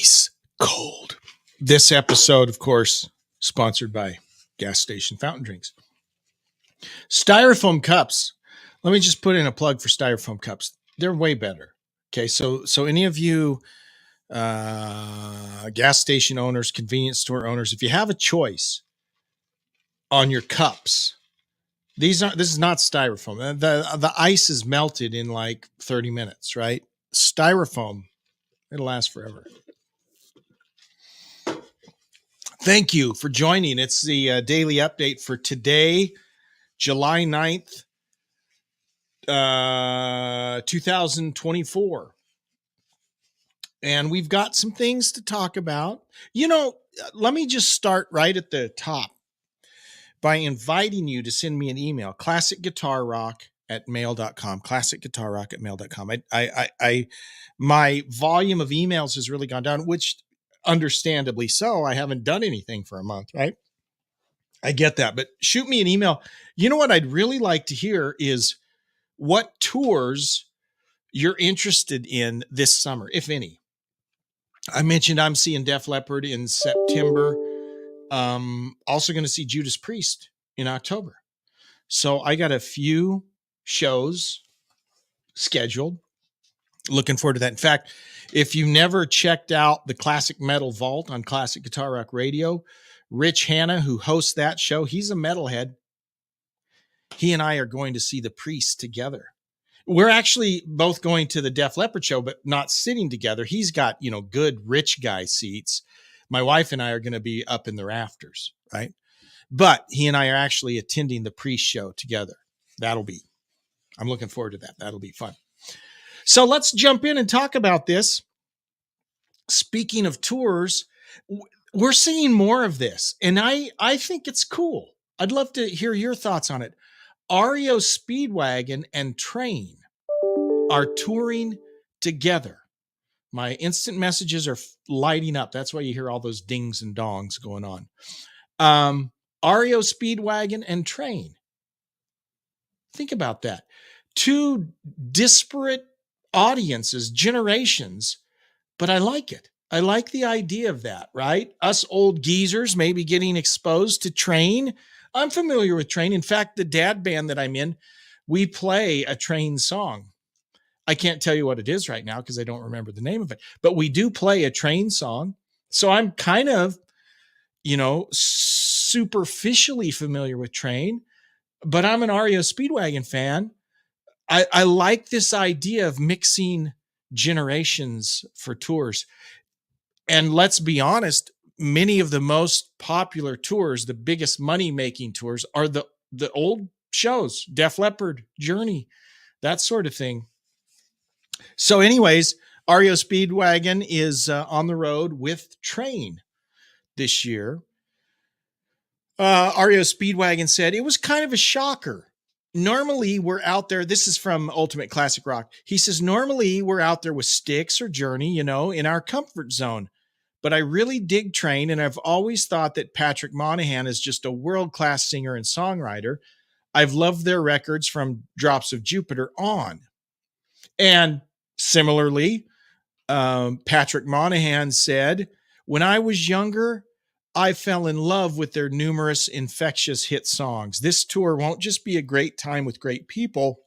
ice cold. This episode, of course, sponsored by Gas Station Fountain Drinks. Styrofoam cups. Let me just put in a plug for styrofoam cups. They're way better. Okay, so any of you gas station owners, convenience store owners, if you have a choice on your cups, this is not styrofoam. The ice is melted in like 30 minutes, right? Styrofoam, it'll last forever. Thank you for joining. It's the daily update for today, July 9th, 2024. And we've got some things to talk about. Let me just start right at the top by inviting you to send me an email, classicguitarrock@mail.com, classicguitarrock@mail.com. My volume of emails has really gone down, which understandably so. I haven't done anything for a month, right? I get that, but shoot me an email. You know what I'd really like to hear is what tours you're interested in this summer, if any. I mentioned I'm seeing Def Leppard in September. Also going to see Judas Priest in October. So I got a few shows scheduled. Looking forward to that. In fact, if you never checked out the Classic Metal Vault on Classic Guitar Rock Radio, Rich Hanna, who hosts that show, he's a metalhead. He and I are going to see the Priest together. We're actually both going to the Def Leppard show, but not sitting together. He's got, good rich guy seats. My wife and I are going to be up in the rafters, right? But he and I are actually attending the Priest show together. I'm looking forward to that. That'll be fun. So let's jump in and talk about this. Speaking of tours, we're seeing more of this, and I think it's cool. I'd love to hear your thoughts on it. REO Speedwagon and Train are touring together. My instant messages are lighting up. That's why you hear all those dings and dongs going on. REO Speedwagon and Train. Think about that. Two disparate audiences, generations, but I like it. I like the idea of that, right? Us old geezers maybe getting exposed to Train. I'm familiar with Train. In fact, the dad band that I'm in, we play a Train song. I can't tell you what it is right now because I don't remember the name of it, but we do play a Train song. So I'm kind of, superficially familiar with Train, but I'm an REO Speedwagon fan. I like this idea of mixing generations for tours. And let's be honest, many of the most popular tours, the biggest money-making tours, are the old shows, Def Leppard, Journey, that sort of thing. So anyways, REO Speedwagon is on the road with Train this year. REO Speedwagon said, it was kind of a shocker. Normally we're out there. This is from Ultimate Classic Rock. He says, normally we're out there with Styx or Journey, in our comfort zone. But I really dig Train, and I've always thought that Patrick Monahan is just a world-class singer and songwriter. I've loved their records from Drops of Jupiter on. And similarly, Patrick Monahan said, when I was younger, I fell in love with their numerous infectious hit songs. This tour won't just be a great time with great people,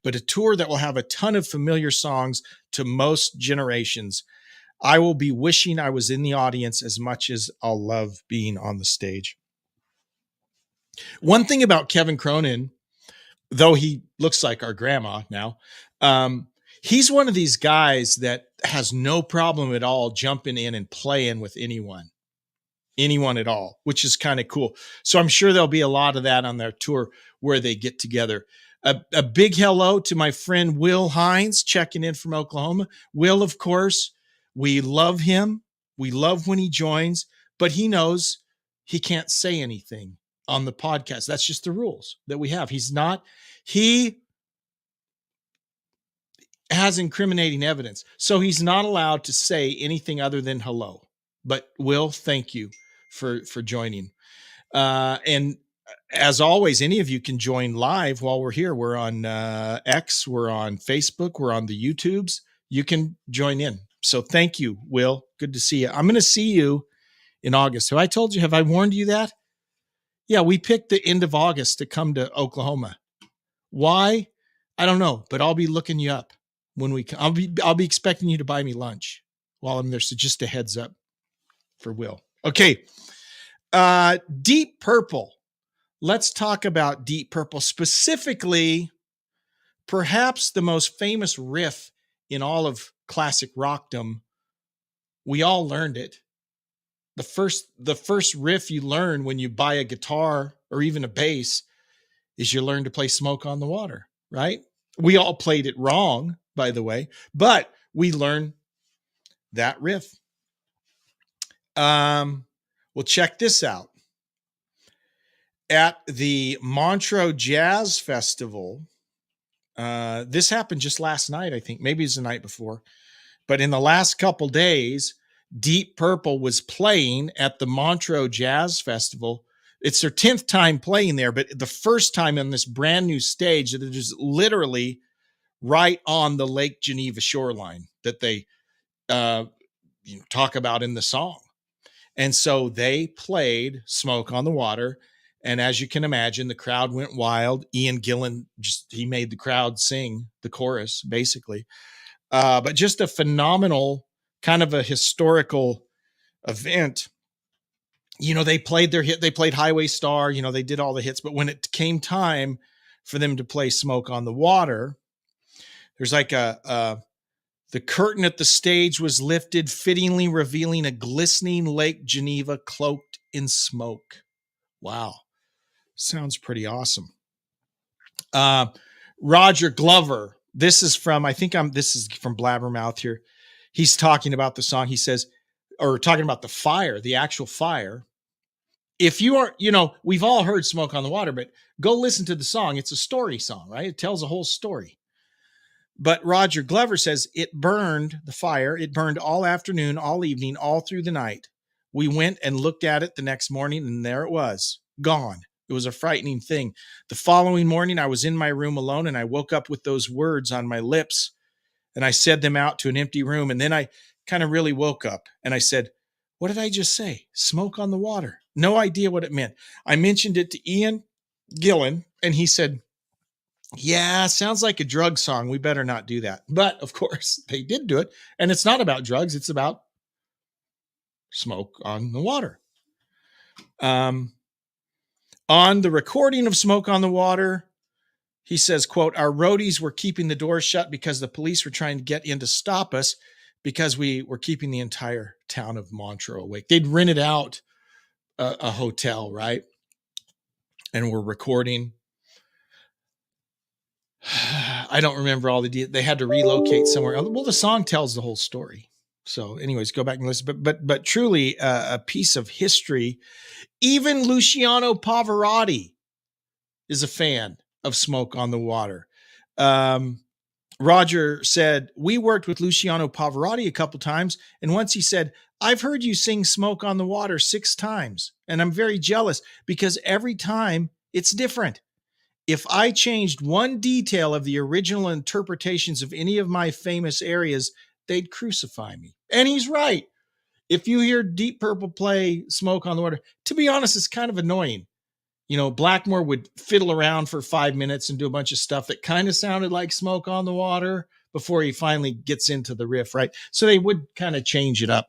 but a tour that will have a ton of familiar songs to most generations. I will be wishing I was in the audience as much as I'll love being on the stage. One thing about Kevin Cronin, though he looks like our grandma now, he's one of these guys that has no problem at all jumping in and playing with anyone at all, which is kind of cool. So I'm sure there'll be a lot of that on their tour where they get together. A big hello to my friend Will Hines, checking in from Oklahoma. Will, of course, we love him. We love when he joins, but he knows he can't say anything on the podcast. That's just the rules that we have. He has incriminating evidence, so he's not allowed to say anything other than hello. But Will, thank you for joining. And as always, any of you can join live while we're here. We're on X, we're on Facebook, we're on the YouTubes. You can join in. So thank you, Will. Good to see you. I'm going to see you in August. Have I told you? Have I warned you that? Yeah, we picked the end of August to come to Oklahoma. Why? I don't know, but I'll be looking you up when we. I'll be expecting you to buy me lunch while I'm there. So just a heads up for Will. Okay. Deep Purple. Let's talk about Deep Purple, specifically perhaps the most famous riff in all of classic rockdom. We all learned it. The first riff you learn when you buy a guitar or even a bass is you learn to play Smoke on the Water, right? We all played it wrong, by the way, but we learn that riff. Well, check this out. At the Montreux Jazz Festival, this happened just last night, I think. Maybe it's the night before. But in the last couple days, Deep Purple was playing at the Montreux Jazz Festival. It's their 10th time playing there, but the first time on this brand new stage that is literally right on the Lake Geneva shoreline that they talk about in the song. And so they played Smoke on the Water. And as you can imagine, the crowd went wild. Ian Gillan, he made the crowd sing the chorus, basically. But just a phenomenal kind of a historical event. They played their hit. They played Highway Star. They did all the hits. But when it came time for them to play Smoke on the Water, there's like the curtain at the stage was lifted, fittingly revealing a glistening Lake Geneva cloaked in smoke. Wow. Sounds pretty awesome. Roger Glover. This is from Blabbermouth here. He's talking about the song. He says, or talking about the fire, the actual fire. If you are, we've all heard Smoke on the Water, but go listen to the song. It's a story song, right? It tells a whole story. But Roger Glover says it burned all afternoon, all evening, all through the night. We went and looked at it the next morning, and there it was, gone. It was a frightening thing. The following morning, I was in my room alone, and I woke up with those words on my lips, and I said them out to an empty room. And then I kind of really woke up, and I said, what did I just say? Smoke on the Water. No idea what it meant. I mentioned it to Ian Gillan, and he said, yeah, sounds like a drug song. We better not do that. But of course, they did do it. And it's not about drugs. It's about Smoke on the Water. On the recording of Smoke on the Water, he says, quote, our roadies were keeping the doors shut because the police were trying to get in to stop us because we were keeping the entire town of Montreux awake. They'd rented out a hotel, right? And were recording. I don't remember all the details. They had to relocate somewhere else. Well, the song tells the whole story. So anyways, go back and listen. But truly a piece of history. Even Luciano Pavarotti is a fan of Smoke on the Water. Roger said, we worked with Luciano Pavarotti a couple times. And once he said, I've heard you sing Smoke on the Water 6 times. And I'm very jealous because every time it's different. If I changed one detail of the original interpretations of any of my famous areas, they'd crucify me. And he's right. If you hear Deep Purple play Smoke on the Water, to be honest, it's kind of annoying. Blackmore would fiddle around for 5 minutes and do a bunch of stuff that kind of sounded like Smoke on the Water before he finally gets into the riff, right? So they would kind of change it up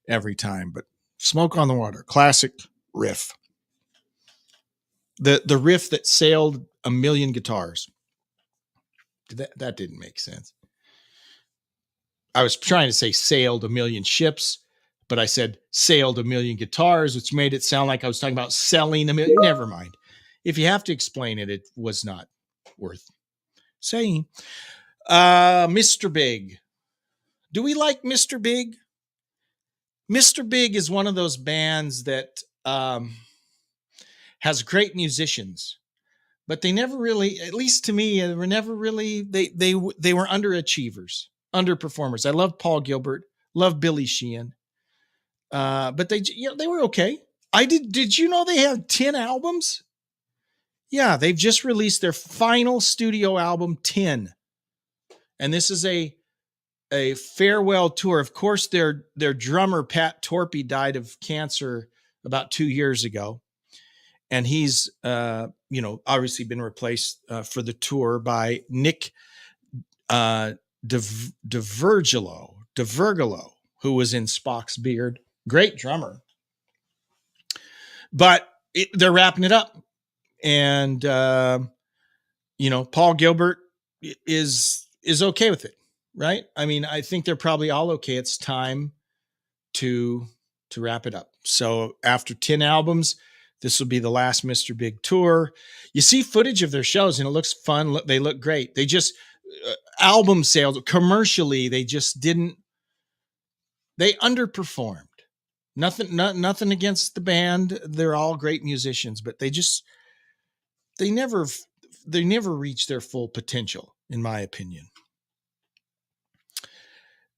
every time. But Smoke on the Water, classic riff. The riff that sailed a million guitars. That didn't make sense. I was trying to say sailed a million ships, but I said sailed a million guitars, which made it sound like I was talking about selling a million. Never mind. If you have to explain it, it was not worth saying. Mr. Big. Do we like Mr. Big? Mr. Big is one of those bands that has great musicians, but they never really, at least to me, they were never really, they were underachievers, underperformers. I love Paul Gilbert, love Billy Sheehan, but they were okay. Did you know they have 10 albums? Yeah, they've just released their final studio album, 10. And this is a a farewell tour. Of course, their drummer Pat Torpey died of cancer about 2 years ago, and he's obviously been replaced for the tour by Nick DeVergilo, who was in Spock's Beard. Great drummer. But they're wrapping it up. And, Paul Gilbert is okay with it, right? I mean, I think they're probably all okay. It's time to wrap it up. So after 10 albums, this will be the last Mr. Big tour. You see footage of their shows and it looks fun. They look great. They just, album sales, commercially, they underperformed. Nothing against the band. They're all great musicians, but they never reached their full potential, in my opinion.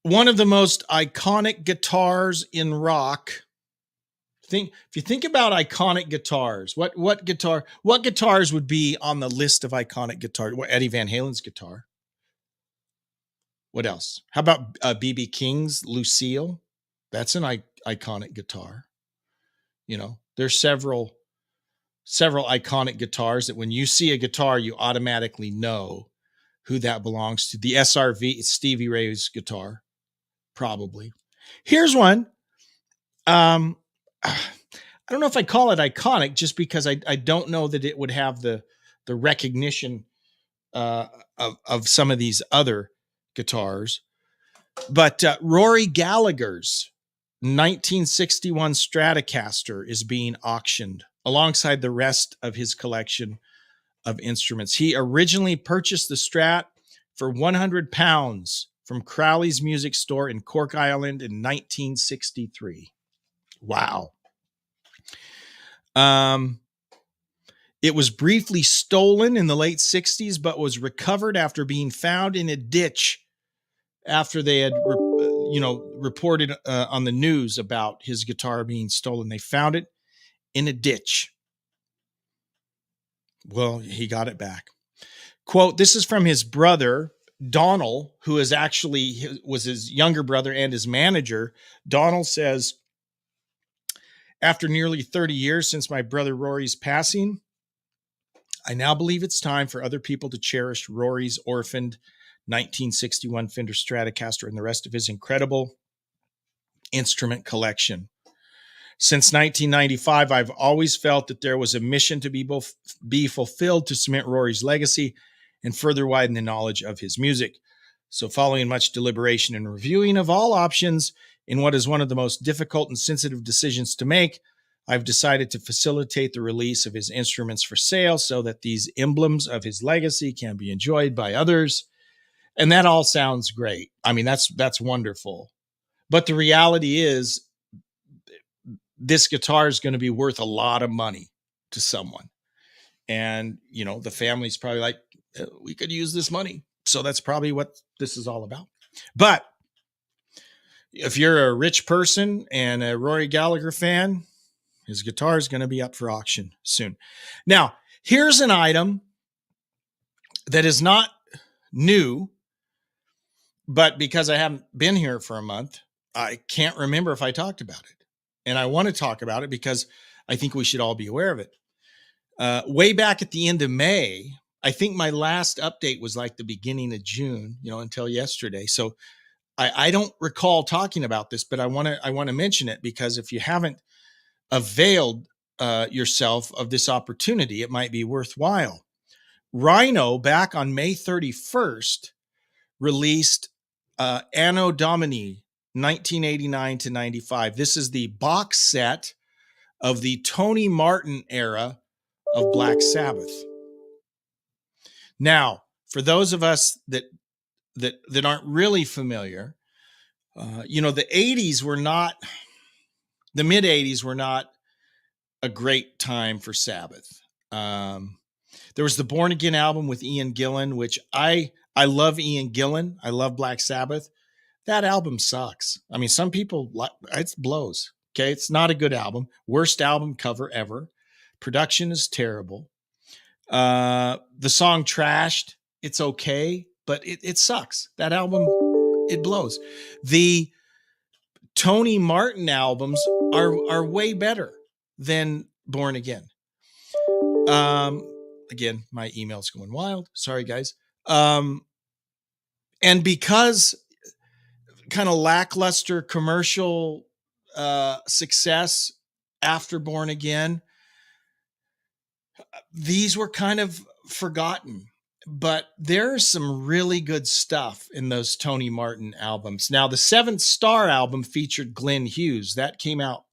One of the most iconic guitars in rock. If you think about iconic guitars, what guitars would be on the list of iconic guitars? Well, Eddie Van Halen's guitar. What else? How about B.B. King's Lucille? That's an iconic guitar. There's several iconic guitars that when you see a guitar, you automatically know who that belongs to. The SRV, it's Stevie Ray's guitar, probably. Here's one. I don't know if I call it iconic just because I don't know that it would have the recognition of some of these other guitars. But Rory Gallagher's 1961 Stratocaster is being auctioned alongside the rest of his collection of instruments. He originally purchased the Strat for £100 from Crowley's Music Store in Cork Island in 1963. Wow. It was briefly stolen in the late 60s, but was recovered after being found in a ditch after they had reported on the news about his guitar being stolen. They found it in a ditch. Well, he got it back. Quote, this is from his brother, Donald, who was his younger brother and his manager. Donald says, after nearly 30 years since my brother Rory's passing, I now believe it's time for other people to cherish Rory's orphaned 1961 Fender Stratocaster and the rest of his incredible instrument collection. Since 1995, I've always felt that there was a mission to be fulfilled to cement Rory's legacy and further widen the knowledge of his music. So following much deliberation and reviewing of all options in what is one of the most difficult and sensitive decisions to make, I've decided to facilitate the release of his instruments for sale so that these emblems of his legacy can be enjoyed by others. And that all sounds great. I mean, that's wonderful. But the reality is, this guitar is going to be worth a lot of money to someone. And, the family's probably like, we could use this money. So that's probably what this is all about. But if you're a rich person and a Rory Gallagher fan, his guitar is going to be up for auction soon. Now, here's an item that is not new, but because I haven't been here for a month, I can't remember if I talked about it. And I want to talk about it because I think we should all be aware of it. Way back at the end of May, I think my last update was like the beginning of June, until yesterday. So I don't recall talking about this, but I want to mention it because if you haven't availed yourself of this opportunity, it might be worthwhile. Rhino, back on May 31st, released Anno Domini 1989 to 95. This is the box set of the Tony Martin era of Black Sabbath. Now, for those of us that aren't really familiar, the 80s were not, the mid 80s were not a great time for Sabbath. There was the Born Again album with Ian Gillan, which I love Ian Gillan. I love Black Sabbath. That album sucks. I mean, some people, it blows. Okay. It's not a good album. Worst album cover ever. Production is terrible. The song Trashed, it's okay, but it sucks. That album It blows. The Tony Martin albums are way better than Born Again. Again, my email's going wild. Sorry, guys. And because kind of lackluster commercial success after Born Again, these were kind of forgotten. But there's some really good stuff in those Tony Martin albums. Now, the Seventh Star album featured Glenn Hughes. That came out,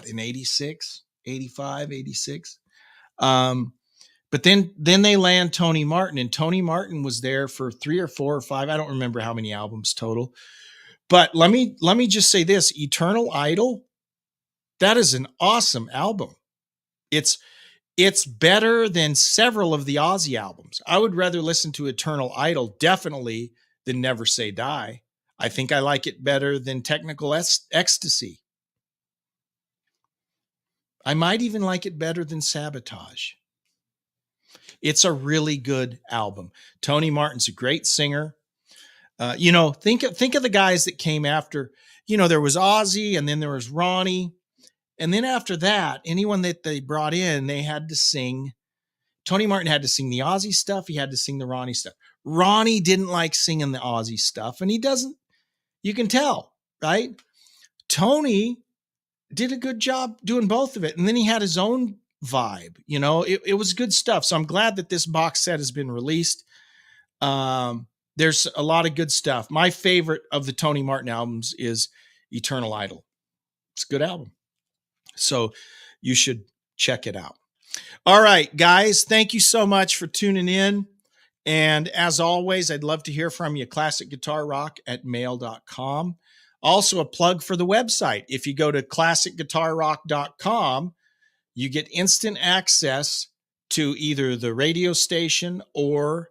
in 86, 85, 86? But then they land Tony Martin, and Tony Martin was there for 3 or 4 or 5. I don't remember how many albums total. But let me just say this: Eternal Idol, that is an awesome album. It's better than several of the Ozzy albums. I would rather listen to Eternal Idol definitely than Never Say Die. I think I like it better than Technical Ecstasy. I might even like it better than Sabotage. It's a really good album. Tony Martin's a great singer. Think of the guys that came after. There was Ozzy, and then there was Ronnie. And then after that, anyone that they brought in, they had to sing. Tony Martin had to sing the Ozzy stuff. He had to sing the Ronnie stuff. Ronnie didn't like singing the Ozzy stuff, and he doesn't. You can tell, right? Tony did a good job doing both of it. And then he had his own vibe. It was good stuff. So I'm glad that this box set has been released. There's a lot of good stuff. My favorite of the Tony Martin albums is Eternal Idol. It's a good album. So you should check it out. All right, guys, thank you so much for tuning in. And as always, I'd love to hear from you. ClassicGuitarRock@mail.com. Also a plug for the website. If you go to ClassicGuitarRock.com, you get instant access to either the radio station or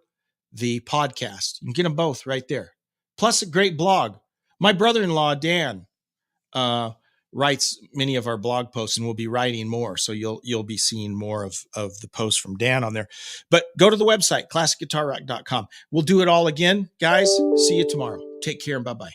the podcast. You can get them both right there. Plus a great blog. My brother-in-law, Dan, writes many of our blog posts, and we'll be writing more. So you'll be seeing more of the posts from Dan on there. But go to the website, ClassicGuitarRock.com. We'll do it all again. Guys, see you tomorrow. Take care and bye-bye.